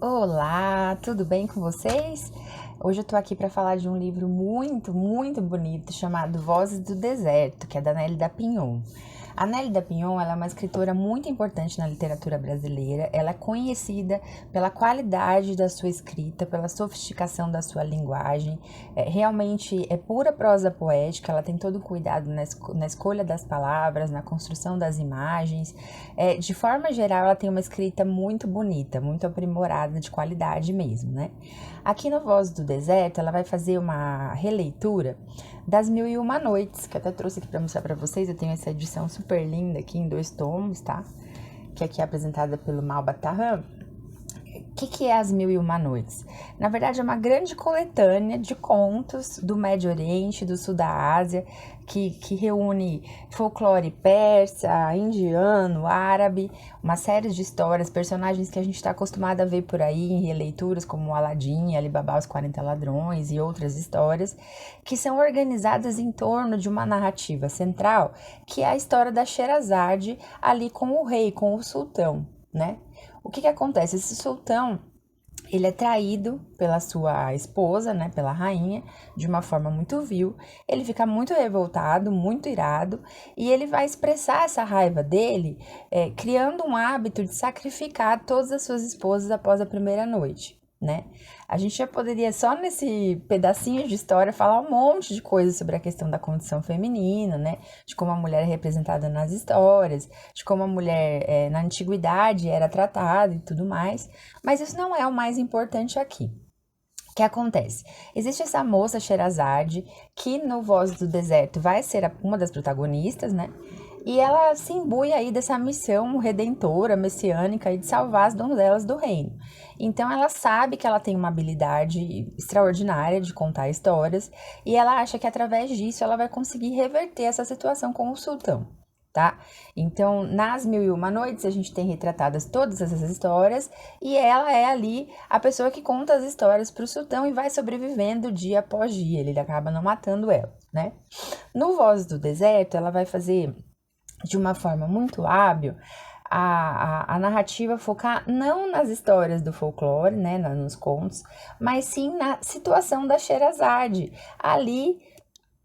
Olá, tudo bem com vocês? Hoje eu tô aqui para falar de um livro muito bonito chamado Vozes do Deserto, que é da Nélida Pinhon. A Nélida Pinhon, ela é uma escritora muito importante na literatura brasileira. Ela é conhecida pela qualidade da sua escrita, pela sofisticação da sua linguagem. Realmente é pura prosa poética, ela tem todo o cuidado na escolha das palavras, na construção das imagens. De forma geral, ela tem uma escrita muito bonita, muito aprimorada, de qualidade mesmo, né? Aqui no Voz do Deserto, ela vai fazer uma releitura das Mil e Uma Noites, que eu até trouxe aqui para mostrar para vocês. Eu tenho essa edição super linda aqui em 2 tomos, tá? Que aqui é apresentada pelo Malba Tahan. O que é As Mil e Uma Noites? Na verdade, é uma grande coletânea de contos do Médio Oriente, do Sul da Ásia, que reúne folclore persa, indiano, árabe, uma série de histórias, personagens que a gente está acostumado a ver por aí em releituras, como Aladim, Alibaba os 40 Ladrões e outras histórias, que são organizadas em torno de uma narrativa central, que é a história da Sherazade ali com o rei, com o sultão, né? O que acontece? Esse sultão, ele é traído pela sua esposa, né, pela rainha, de uma forma muito vil. Ele fica muito revoltado, muito irado, e ele vai expressar essa raiva dele, criando um hábito de sacrificar todas as suas esposas após a primeira noite, né? A gente já poderia, só nesse pedacinho de história, falar um monte de coisas sobre a questão da condição feminina, né? De como a mulher é representada nas histórias, de como a mulher na antiguidade era tratada e tudo mais, mas isso não é o mais importante aqui. O que acontece? Existe essa moça Sherazade, que no Voz do Deserto vai ser uma das protagonistas, né? E ela se imbui aí dessa missão redentora, messiânica, de salvar as donzelas do reino. Então ela sabe que ela tem uma habilidade extraordinária de contar histórias, e ela acha que através disso ela vai conseguir reverter essa situação com o sultão, tá? Então, nas Mil e Uma Noites, a gente tem retratadas todas essas histórias, e ela é ali a pessoa que conta as histórias para o sultão e vai sobrevivendo dia após dia. Ele acaba não matando ela, né? No Voz do Deserto, ela vai fazer de uma forma muito hábil a narrativa focar não nas histórias do folclore, né, nos contos, mas sim na situação da Sherazade, ali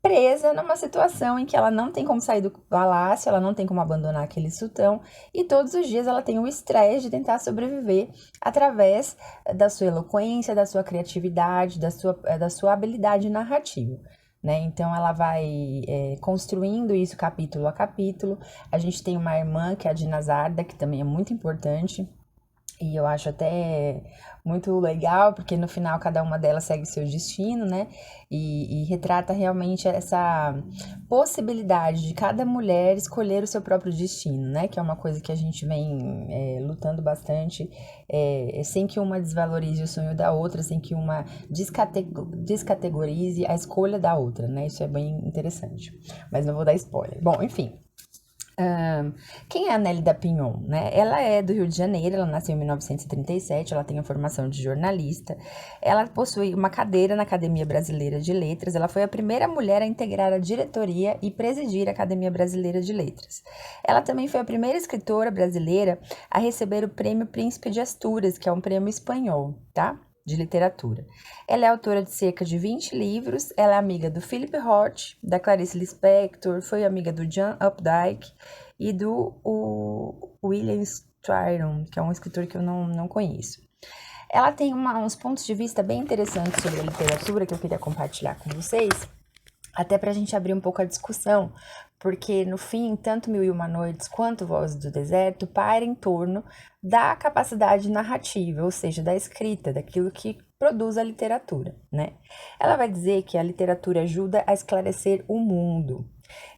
presa numa situação em que ela não tem como sair do palácio, ela não tem como abandonar aquele sultão, e todos os dias ela tem o estresse de tentar sobreviver através da sua eloquência, da sua criatividade, da sua habilidade narrativa. Né? Então ela vai construindo isso capítulo a capítulo. A gente tem uma irmã que é a Dinazarda, que também é muito importante, e eu acho até muito legal, porque no final cada uma delas segue seu destino, né? E retrata realmente essa possibilidade de cada mulher escolher o seu próprio destino, né? Que é uma coisa que a gente vem lutando bastante, sem que uma desvalorize o sonho da outra, sem que uma descategorize a escolha da outra, né? Isso é bem interessante. Mas não vou dar spoiler. Bom, enfim. Quem é a Nélida Pinhon, né? Ela é do Rio de Janeiro, ela nasceu em 1937, ela tem a formação de jornalista, ela possui uma cadeira na Academia Brasileira de Letras, ela foi a primeira mulher a integrar a diretoria e presidir a Academia Brasileira de Letras. Ela também foi a primeira escritora brasileira a receber o Prêmio Príncipe de Astúrias, que é um prêmio espanhol, tá? De literatura. Ela é autora de cerca de 20 livros, ela é amiga do Philip Roth, da Clarice Lispector, foi amiga do John Updike e do William Styron, que é um escritor que eu não conheço. Ela tem uns pontos de vista bem interessantes sobre a literatura que eu queria compartilhar com vocês, até para a gente abrir um pouco a discussão, porque no fim, tanto Mil e Uma Noites quanto Voz do Deserto paira em torno da capacidade narrativa, ou seja, da escrita, daquilo que produz a literatura, né? Ela vai dizer que a literatura ajuda a esclarecer o mundo,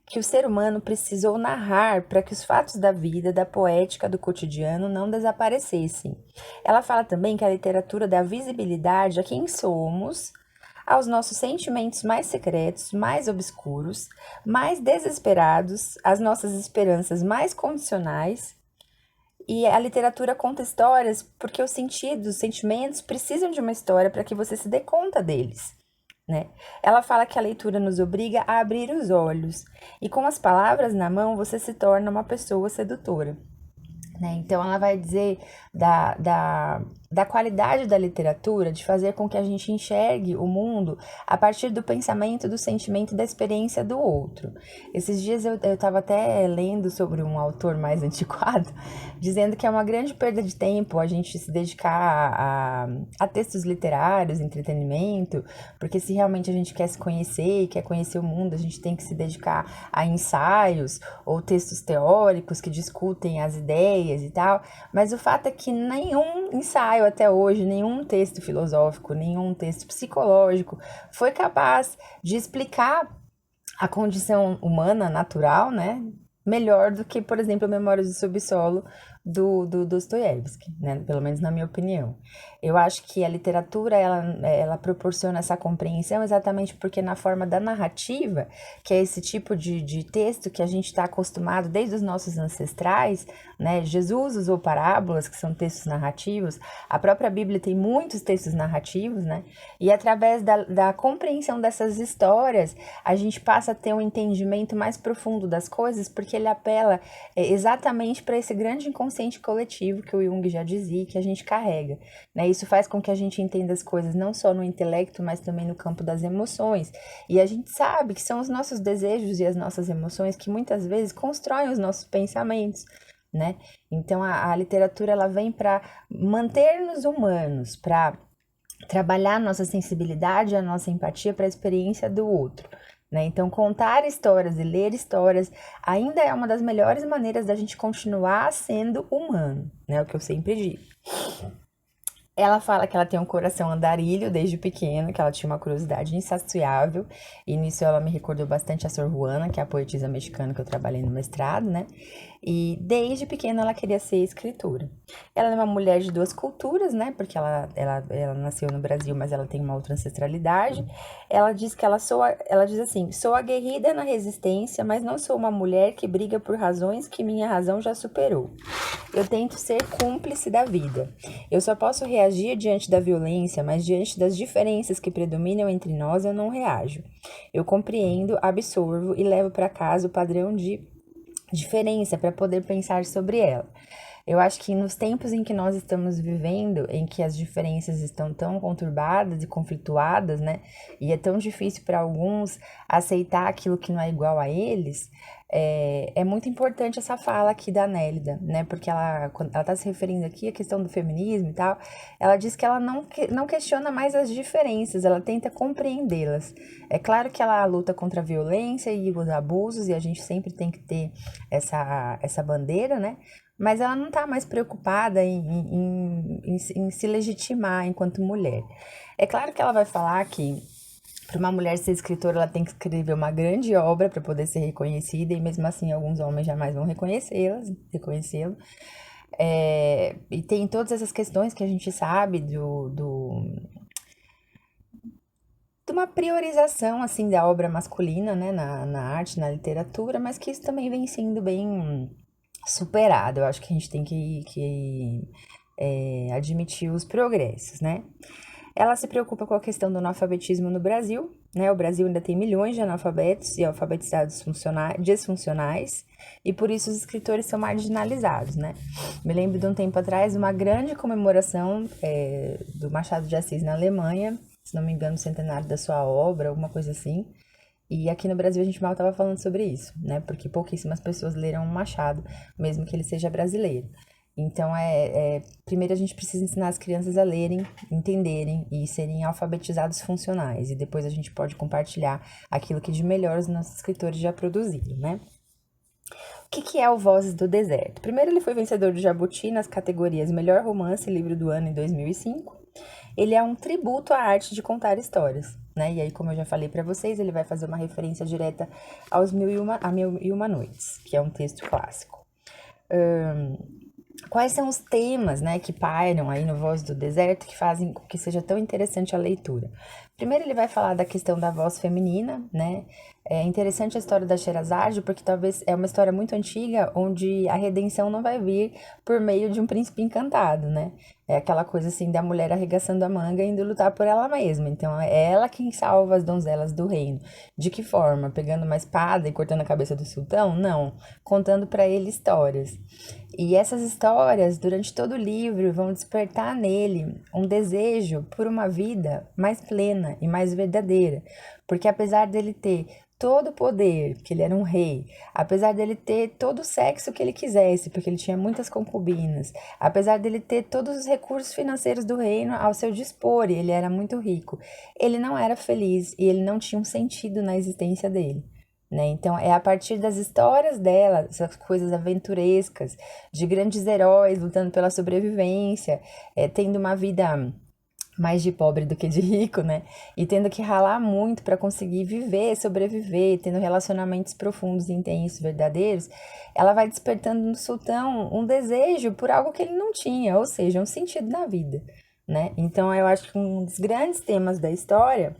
que o ser humano precisou narrar para que os fatos da vida, da poética, do cotidiano não desaparecessem. Ela fala também que a literatura dá visibilidade a quem somos, aos nossos sentimentos mais secretos, mais obscuros, mais desesperados, às nossas esperanças mais condicionais. E a literatura conta histórias porque os sentidos, os sentimentos precisam de uma história para que você se dê conta deles, né? Ela fala que a leitura nos obriga a abrir os olhos e com as palavras na mão você se torna uma pessoa sedutora. Né? Então, ela vai dizer da da qualidade da literatura, de fazer com que a gente enxergue o mundo a partir do pensamento, do sentimento e da experiência do outro. Esses dias eu estava até lendo sobre um autor mais antiquado, dizendo que é uma grande perda de tempo a gente se dedicar a textos literários, entretenimento, porque se realmente a gente quer se conhecer e quer conhecer o mundo, a gente tem que se dedicar a ensaios ou textos teóricos que discutem as ideias e tal, mas o fato é que nenhum ensaio até hoje, nenhum texto filosófico, nenhum texto psicológico foi capaz de explicar a condição humana natural, né? Melhor do que, por exemplo, Memórias do Subsolo do Dostoiévski, né? Pelo menos na minha opinião. Eu acho que a literatura, ela proporciona essa compreensão exatamente porque na forma da narrativa, que é esse tipo de texto que a gente está acostumado desde os nossos ancestrais, né? Jesus usou parábolas, que são textos narrativos, a própria Bíblia tem muitos textos narrativos, né? E através da compreensão dessas histórias, a gente passa a ter um entendimento mais profundo das coisas, porque ele apela exatamente para esse grande inconsciente coletivo que o Jung já dizia, que a gente carrega, né? Isso faz com que a gente entenda as coisas não só no intelecto, mas também no campo das emoções. E a gente sabe que são os nossos desejos e as nossas emoções que muitas vezes constroem os nossos pensamentos, né? Então a literatura ela vem para manter-nos humanos, para trabalhar a nossa sensibilidade, a nossa empatia para a experiência do outro, né? Então, contar histórias e ler histórias ainda é uma das melhores maneiras da gente continuar sendo humano, né? O que eu sempre digo. Ela fala que ela tem um coração andarilho desde pequena, que ela tinha uma curiosidade insaciável, e nisso ela me recordou bastante a Sor Juana, que é a poetisa mexicana que eu trabalhei no mestrado, né? E desde pequena ela queria ser escritora. Ela é uma mulher de duas culturas, né? Porque ela nasceu no Brasil, mas ela tem uma outra ancestralidade. Ela diz que ela diz assim: sou aguerrida na resistência, mas não sou uma mulher que briga por razões que minha razão já superou. Eu tento ser cúmplice da vida. Eu só posso reagir diante da violência, mas diante das diferenças que predominam entre nós, eu não reajo. Eu compreendo, absorvo e levo para casa o padrão de diferença para poder pensar sobre ela. Eu acho que nos tempos em que nós estamos vivendo, em que as diferenças estão tão conturbadas e conflituadas, né? E é tão difícil para alguns aceitar aquilo que não é igual a eles, é muito importante essa fala aqui da Nélida, né? Porque quando ela está se referindo aqui à questão do feminismo e tal, ela diz que ela não questiona mais as diferenças, ela tenta compreendê-las. É claro que ela luta contra a violência e os abusos, e a gente sempre tem que ter essa bandeira, né? Mas ela não está mais preocupada em se legitimar enquanto mulher. É claro que ela vai falar que para uma mulher ser escritora, ela tem que escrever uma grande obra para poder ser reconhecida, e mesmo assim alguns homens jamais vão reconhecê-la. E tem todas essas questões que a gente sabe de uma priorização assim da obra masculina, né, na arte, na literatura, mas que isso também vem sendo bem superado. Eu acho que a gente tem que admitir os progressos, né? Ela se preocupa com a questão do analfabetismo no Brasil, né? O Brasil ainda tem milhões de analfabetos e alfabetizados disfuncionais, e por isso os escritores são marginalizados, né? Me lembro de um tempo atrás, uma grande comemoração do Machado de Assis na Alemanha, se não me engano, o centenário da sua obra, alguma coisa assim. E aqui no Brasil a gente mal estava falando sobre isso, né? Porque pouquíssimas pessoas leram o Machado, mesmo que ele seja brasileiro. Então, primeiro a gente precisa ensinar as crianças a lerem, entenderem e serem alfabetizados funcionais. E depois a gente pode compartilhar aquilo que de melhor os nossos escritores já produziram, né? O que é o Vozes do Deserto? Primeiro, ele foi vencedor do Jabuti nas categorias Melhor Romance e Livro do Ano em 2005. Ele é um tributo à arte de contar histórias, né? E aí, como eu já falei para vocês, ele vai fazer uma referência direta aos Mil e Uma Noites, que é um texto clássico. Quais são os temas, né, que pairam aí no Voz do Deserto que fazem com que seja tão interessante a leitura? Primeiro ele vai falar da questão da voz feminina, né? É interessante a história da Sherazade, porque talvez é uma história muito antiga, onde a redenção não vai vir por meio de um príncipe encantado, né? É aquela coisa assim da mulher arregaçando a manga e indo lutar por ela mesma. Então é ela quem salva as donzelas do reino. De que forma? Pegando uma espada e cortando a cabeça do sultão? Não. Contando para ele histórias. E essas histórias, durante todo o livro, vão despertar nele um desejo por uma vida mais plena e mais verdadeira. Porque apesar dele ter todo o poder, que ele era um rei, apesar dele ter todo o sexo que ele quisesse, porque ele tinha muitas concubinas, apesar dele ter todos os recursos financeiros do reino ao seu dispor, e ele era muito rico, ele não era feliz e ele não tinha um sentido na existência dele. Né? Então, é a partir das histórias dela, essas coisas aventurescas, de grandes heróis lutando pela sobrevivência, tendo uma vida mais de pobre do que de rico, né? E tendo que ralar muito para conseguir viver, sobreviver, tendo relacionamentos profundos, intensos, verdadeiros, ela vai despertando no sultão um desejo por algo que ele não tinha, ou seja, um sentido na vida, né? Então, eu acho que um dos grandes temas da história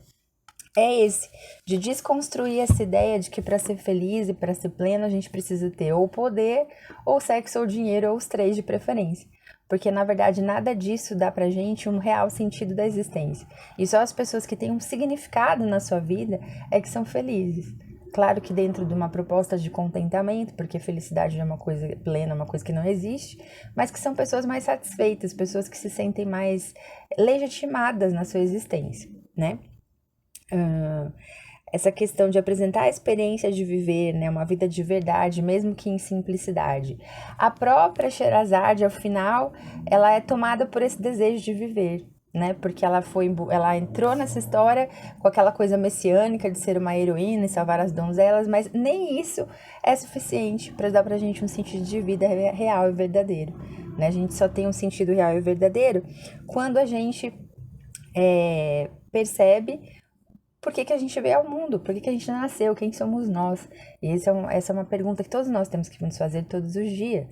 é esse, de desconstruir essa ideia de que para ser feliz e para ser pleno a gente precisa ter ou poder, ou sexo, ou dinheiro, ou os três de preferência. Porque, na verdade, nada disso dá pra gente um real sentido da existência. E só as pessoas que têm um significado na sua vida é que são felizes. Claro que dentro de uma proposta de contentamento, porque felicidade é uma coisa plena, uma coisa que não existe, mas que são pessoas mais satisfeitas, pessoas que se sentem mais legitimadas na sua existência, né? Essa questão de apresentar a experiência de viver, né, uma vida de verdade, mesmo que em simplicidade. A própria Sherazade, ao final, ela é tomada por esse desejo de viver, né, porque ela entrou nessa história com aquela coisa messiânica de ser uma heroína e salvar as donzelas, mas nem isso é suficiente para dar pra gente um sentido de vida real e verdadeiro, né? A gente só tem um sentido real e verdadeiro quando a gente percebe por que a gente veio ao mundo, por que a gente nasceu, quem somos nós? E essa é uma pergunta que todos nós temos que nos fazer todos os dias.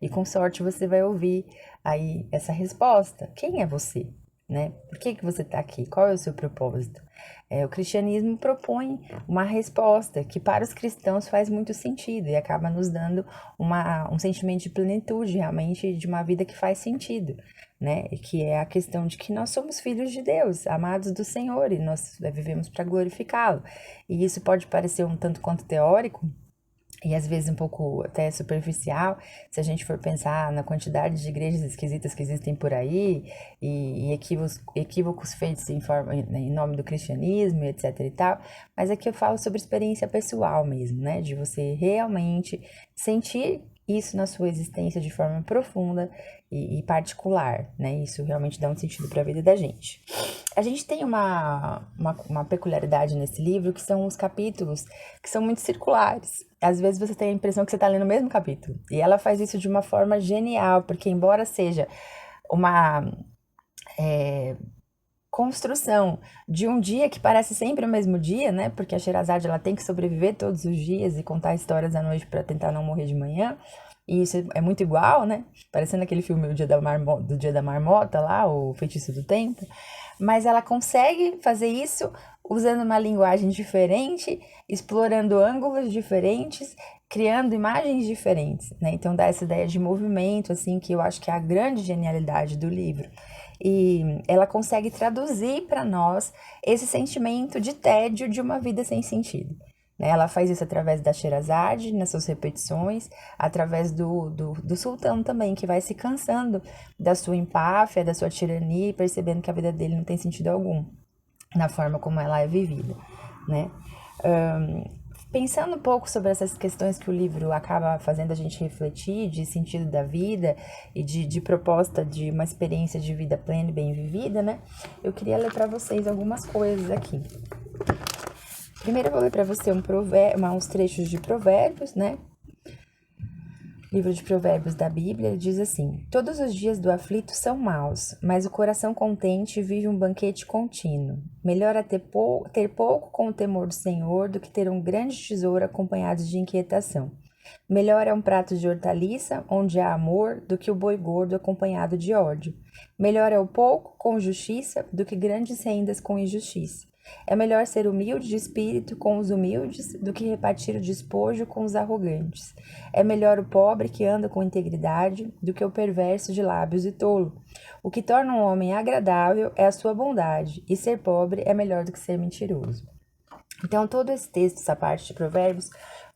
E com sorte você vai ouvir aí essa resposta. Quem é você? Né? Por que você está aqui? Qual é o seu propósito? O cristianismo propõe uma resposta que para os cristãos faz muito sentido e acaba nos dando um sentimento de plenitude, realmente, de uma vida que faz sentido, né? Que é a questão de que nós somos filhos de Deus, amados do Senhor, e nós vivemos para glorificá-lo. E isso pode parecer um tanto quanto teórico, e às vezes um pouco até superficial, se a gente for pensar na quantidade de igrejas esquisitas que existem por aí, e equívocos feitos em nome do cristianismo, etc e tal, mas aqui eu falo sobre experiência pessoal mesmo, né, de você realmente sentir isso na sua existência de forma profunda e particular, né, isso realmente dá um sentido para a vida da gente. A gente tem uma peculiaridade nesse livro, que são os capítulos que são muito circulares. Às vezes você tem a impressão que você está lendo o mesmo capítulo. E ela faz isso de uma forma genial, porque embora seja uma construção de um dia que parece sempre o mesmo dia, né? Porque a Sherazade, ela tem que sobreviver todos os dias e contar histórias à noite para tentar não morrer de manhã. E isso é muito igual, né? Parecendo aquele filme do Dia da Marmota lá, o Feitiço do Tempo. Mas ela consegue fazer isso usando uma linguagem diferente, explorando ângulos diferentes, criando imagens diferentes, né? Então dá essa ideia de movimento, assim, que eu acho que é a grande genialidade do livro. E ela consegue traduzir para nós esse sentimento de tédio de uma vida sem sentido. Ela faz isso através da Sherazade, nas suas repetições, através do sultão também, que vai se cansando da sua empáfia, da sua tirania, e percebendo que a vida dele não tem sentido algum na forma como ela é vivida, né? Pensando um pouco sobre essas questões que o livro acaba fazendo a gente refletir, de sentido da vida e de proposta de uma experiência de vida plena e bem vivida, né? Eu queria ler para vocês algumas coisas aqui. Primeiro eu vou ler para você uns trechos de Provérbios, né? Livro de Provérbios da Bíblia, ele diz assim: todos os dias do aflito são maus, mas o coração contente vive um banquete contínuo. Melhor é ter pouco com o temor do Senhor do que ter um grande tesouro acompanhado de inquietação. Melhor é um prato de hortaliça, onde há amor, do que o boi gordo acompanhado de ódio. Melhor é o pouco com justiça do que grandes rendas com injustiça. É melhor ser humilde de espírito com os humildes do que repartir o despojo com os arrogantes. É melhor o pobre que anda com integridade do que o perverso de lábios e tolo. O que torna um homem agradável é a sua bondade, e ser pobre é melhor do que ser mentiroso. Então, todo esse texto, essa parte de Provérbios,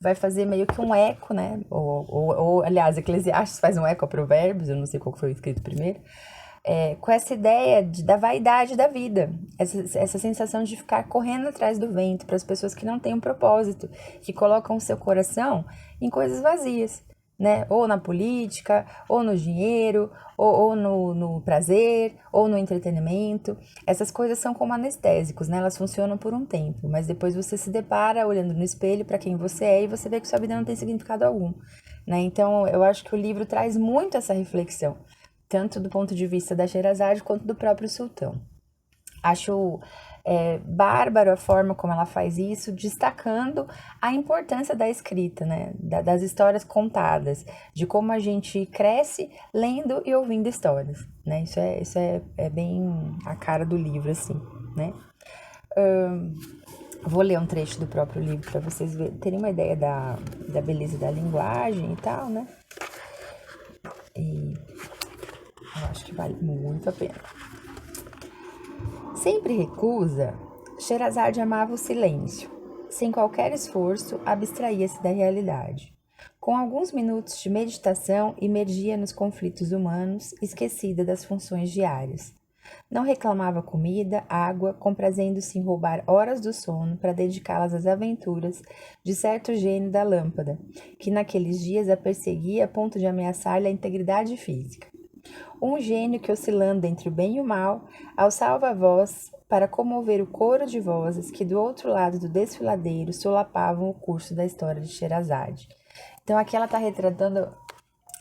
vai fazer meio que um eco, né? Aliás, Eclesiastes faz um eco a Provérbios, eu não sei qual foi escrito primeiro, com essa ideia da vaidade da vida, essa sensação de ficar correndo atrás do vento para as pessoas que não têm um propósito, que colocam o seu coração em coisas vazias, né? Ou na política, ou no dinheiro, ou no prazer, ou no entretenimento. Essas coisas são como anestésicos, né? Elas funcionam por um tempo, mas depois você se depara olhando no espelho para quem você é e você vê que sua vida não tem significado algum, né? Então, eu acho que o livro traz muito essa reflexão, tanto do ponto de vista da Sherazade quanto do próprio sultão. Acho bárbaro a forma como ela faz isso, destacando a importância da escrita, né? Das histórias contadas, de como a gente cresce lendo e ouvindo histórias, né? Isso é bem a cara do livro, assim, né? Vou ler um trecho do próprio livro para vocês terem uma ideia da beleza da linguagem e tal, né? E eu acho que vale muito a pena. Sempre recusa, Sherazade amava o silêncio. Sem qualquer esforço, abstraía-se da realidade. Com alguns minutos de meditação, imergia nos conflitos humanos, esquecida das funções diárias. Não reclamava comida, água, comprazendo-se em roubar horas do sono para dedicá-las às aventuras de certo gênio da lâmpada, que naqueles dias a perseguia a ponto de ameaçar-lhe a integridade física. Um gênio que, oscilando entre o bem e o mal, alçava a voz para comover o coro de vozes que, do outro lado do desfiladeiro, solapavam o curso da história de Sherazade. Então, aqui ela está retratando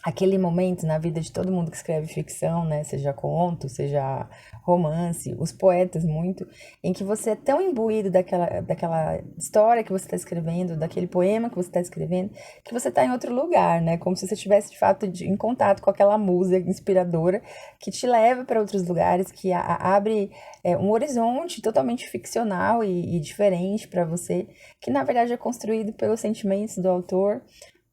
aquele momento na vida de todo mundo que escreve ficção, né? Seja conto, seja romance, os poetas muito, em que você é tão imbuído daquela história que você está escrevendo, daquele poema que você está escrevendo, que você está em outro lugar, né? Como se você estivesse, de fato, em contato com aquela musa inspiradora que te leva para outros lugares, que abre um horizonte totalmente ficcional e diferente para você, que na verdade é construído pelos sentimentos do autor,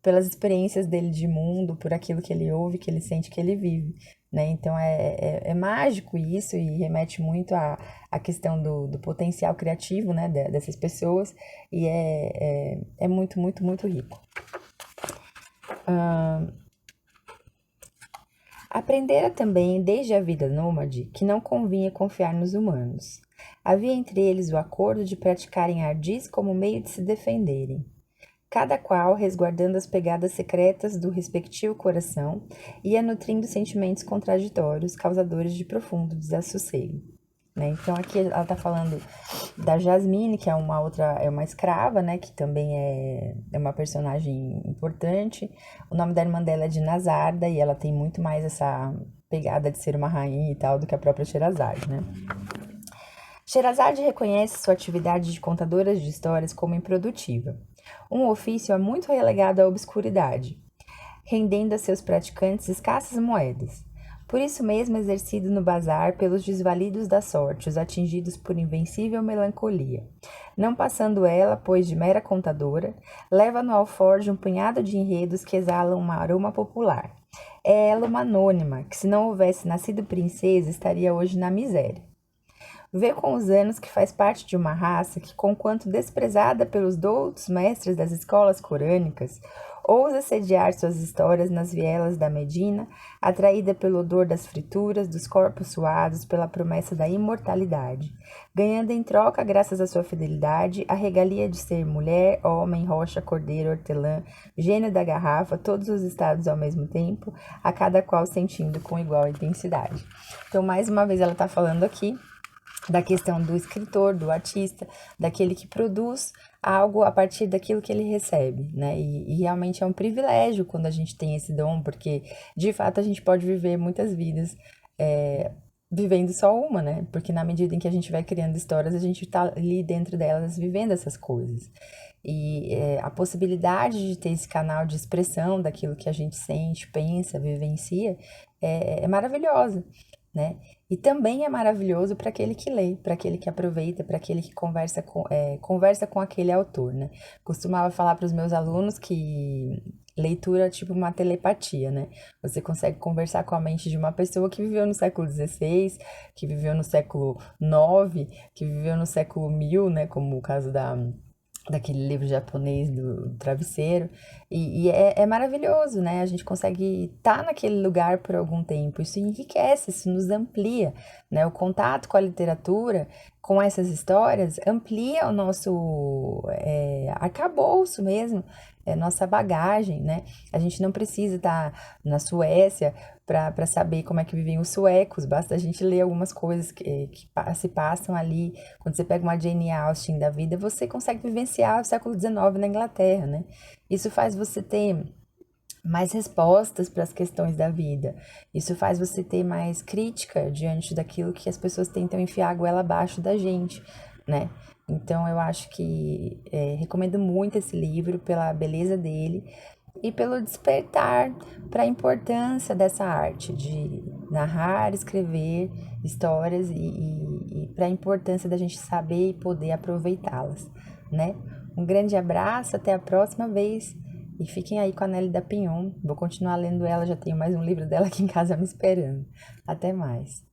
pelas experiências dele de mundo, por aquilo que ele ouve, que ele sente, que ele vive, né? Então é mágico isso e remete muito à questão do potencial criativo, né, dessas pessoas e é muito, muito, muito rico. Aprendera também, desde a vida nômade, que não convinha confiar nos humanos. Havia entre eles o acordo de praticarem ardis como meio de se defenderem. Cada qual, resguardando as pegadas secretas do respectivo coração, ia nutrindo sentimentos contraditórios, causadores de profundo desassossego. Né? Então, aqui ela está falando da Jasmine, que é uma escrava, né? Que também é uma personagem importante. O nome da irmã dela é de Nazarda, e ela tem muito mais essa pegada de ser uma rainha e tal do que a própria Sherazade, né? Sherazade reconhece sua atividade de contadora de histórias como improdutiva. Um ofício muito relegado à obscuridade, rendendo a seus praticantes escassas moedas. Por isso mesmo exercido no bazar pelos desvalidos da sorte, os atingidos por invencível melancolia. Não passando ela, pois de mera contadora, leva no alforje um punhado de enredos que exalam um aroma popular. É ela uma anônima, que se não houvesse nascido princesa, estaria hoje na miséria. Vê com os anos que faz parte de uma raça que, conquanto desprezada pelos doutos mestres das escolas corânicas, ousa sediar suas histórias nas vielas da Medina, atraída pelo odor das frituras, dos corpos suados, pela promessa da imortalidade, ganhando em troca, graças à sua fidelidade, a regalia de ser mulher, homem, rocha, cordeiro, hortelã, gênio da garrafa, todos os estados ao mesmo tempo, a cada qual sentindo com igual intensidade. Então, mais uma vez, ela está falando aqui da questão do escritor, do artista, daquele que produz algo a partir daquilo que ele recebe, né? E realmente é um privilégio quando a gente tem esse dom, porque de fato a gente pode viver muitas vidas vivendo só uma, né? Porque na medida em que a gente vai criando histórias, a gente tá ali dentro delas vivendo essas coisas. E a possibilidade de ter esse canal de expressão daquilo que a gente sente, pensa, vivencia, é maravilhosa, né? E também é maravilhoso para aquele que lê, para aquele que aproveita, para aquele que conversa com aquele autor, né? Costumava falar para os meus alunos que leitura é tipo uma telepatia, né? Você consegue conversar com a mente de uma pessoa que viveu no século XVI, que viveu no século IX, que viveu no século 1000, né? Como o caso daquele livro japonês do travesseiro, e é maravilhoso, né? A gente consegue estar naquele lugar por algum tempo, isso enriquece, isso nos amplia, né? O contato com a literatura, com essas histórias, amplia o nosso arcabouço mesmo, nossa bagagem, né? A gente não precisa estar na Suécia para saber como é que vivem os suecos, basta a gente ler algumas coisas que se passam ali. Quando você pega uma Jane Austen da vida, você consegue vivenciar o século XIX na Inglaterra, né? Isso faz você ter mais respostas para as questões da vida. Isso faz você ter mais crítica diante daquilo que as pessoas tentam enfiar a goela abaixo da gente, né? Então eu acho que recomendo muito esse livro pela beleza dele e pelo despertar para a importância dessa arte de narrar, escrever histórias e para a importância da gente saber e poder aproveitá-las, né? Um grande abraço, até a próxima vez. E fiquem aí com a Nelly da Pinhon. Vou continuar lendo ela, já tenho mais um livro dela aqui em casa me esperando. Até mais.